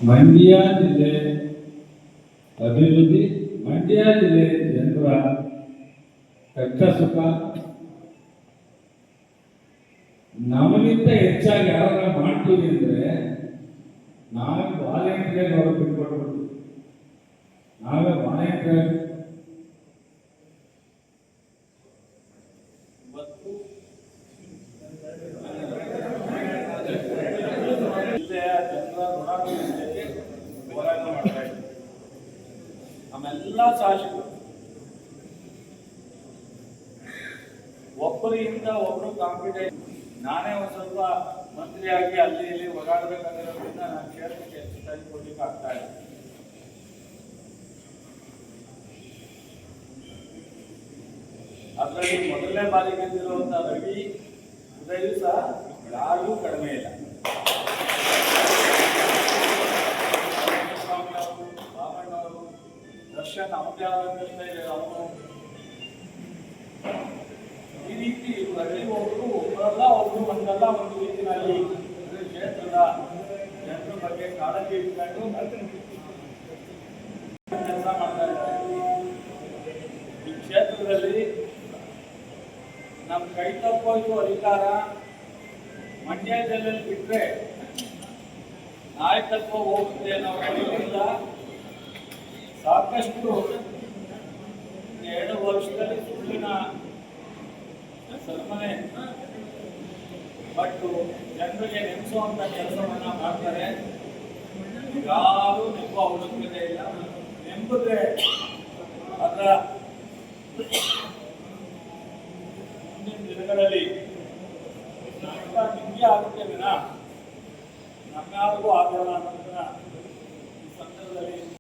ಮಂಡ್ಯ ಜಿಲ್ಲೆ ಅಭಿವೃದ್ಧಿ, ಮಂಡ್ಯ ಜಿಲ್ಲೆ ಜನರ ಕಷ್ಟ ಸುಖ ನಮಗಿಂತ ಹೆಚ್ಚಾಗಿ ಯಾರ ಮಾಡ್ತೀವಿ ಅಂದ್ರೆ ನಾವೇ ವಾಲಂಟಿಯರ್ ಅವರು ಬಿಟ್ಕೊಟ್ಬಿಡ್ತೀವಿ. ನಾವೇ ವಾಲಂಟಿಯರ್ ಹೋರಾಟ ಮಾಡ್ತಾ ಇದ್ದೀವಿ. ನಮ್ಮೆಲ್ಲ ಶಾಸಕರು ಒಬ್ಬರಿಂದ ಒಬ್ರು ಕಾಂಪಿಟೇಷನ್. ನಾನೇ ಒಂದು ಸ್ವಲ್ಪ ಮಂತ್ರಿಯಾಗಿ ಅಲ್ಲಿ ಇಲ್ಲಿ ಓಡಾಡಬೇಕಾಗಿರೋದ್ರಿಂದ ನಾನು ಕ್ಷೇತ್ರಕ್ಕೆ ಹೆಚ್ಚು ಟೈಮ್ ಕೊಡ್ಲಿಕ್ಕೆ ಆಗ್ತಾ ಇಲ್ಲ. ಅದರಲ್ಲಿ ಮೊದಲನೇ ಬಾರಿ ಗೆದ್ದಿರುವಂತ ರವಿ ಉದಯ್ ಸಹ ಯಾರಿಗೂ ಕಡಿಮೆ ಇಲ್ಲ. ಬಾಬಣ್ಣವರು ದರ್ಶನ್ ಅವರೇ ಅವನು ಈ ರೀತಿ ಪ್ರತಿ ಒಬ್ಬರು ಒಬ್ಬರಲ್ಲ ಒಬ್ರು ಒಂದಲ್ಲ ಒಂದು ರೀತಿಯಲ್ಲಿ ಕ್ಷೇತ್ರದ ಜನರ ಬಗ್ಗೆ ಕಾಳಜಿ ಇಟ್ಕೊಂಡು ಕೆಲಸ ಮಾಡ್ತಾ ಇದ್ದಾರೆ. ಈ ಕ್ಷೇತ್ರದಲ್ಲಿ ನಮ್ಮ ಕೈ ತಪ್ಪೋಯ್ತು ಅಧಿಕಾರ ಮಂಡ್ಯ ಜಿಲ್ಲೆಯಲ್ಲಿ ಬಿಟ್ಟರೆ ನಾಯಕತ್ವ ಹೋಗುತ್ತೆ ಅನ್ನೋದ್ರಿಂದ ಸಾಕಷ್ಟು 2 ವರ್ಷದಲ್ಲಿ ಸುಳ್ಳಿನ ಸನ್ಮಾನೆ ಬಟ್ಟು ಜನರಿಗೆ ನೆನೆಸುವಂತ ಕೆಲಸವನ್ನ ಮಾಡ್ತಾರೆ. ಯಾರು ನೆಂಬ ಅವಶ್ಯಕತೆ ಇಲ್ಲ. ನೆಂಬಿದ್ರೆ ಅದರ ಮುಂದಿನ ದಿನಗಳಲ್ಲಿ ನಿಮಗೆ ಆಗುತ್ತೆ ವಿನ ನಮ್ಯಾರಿಗೂ ಆಗೋಲ್ಲ ಅನ್ನೋದನ್ನ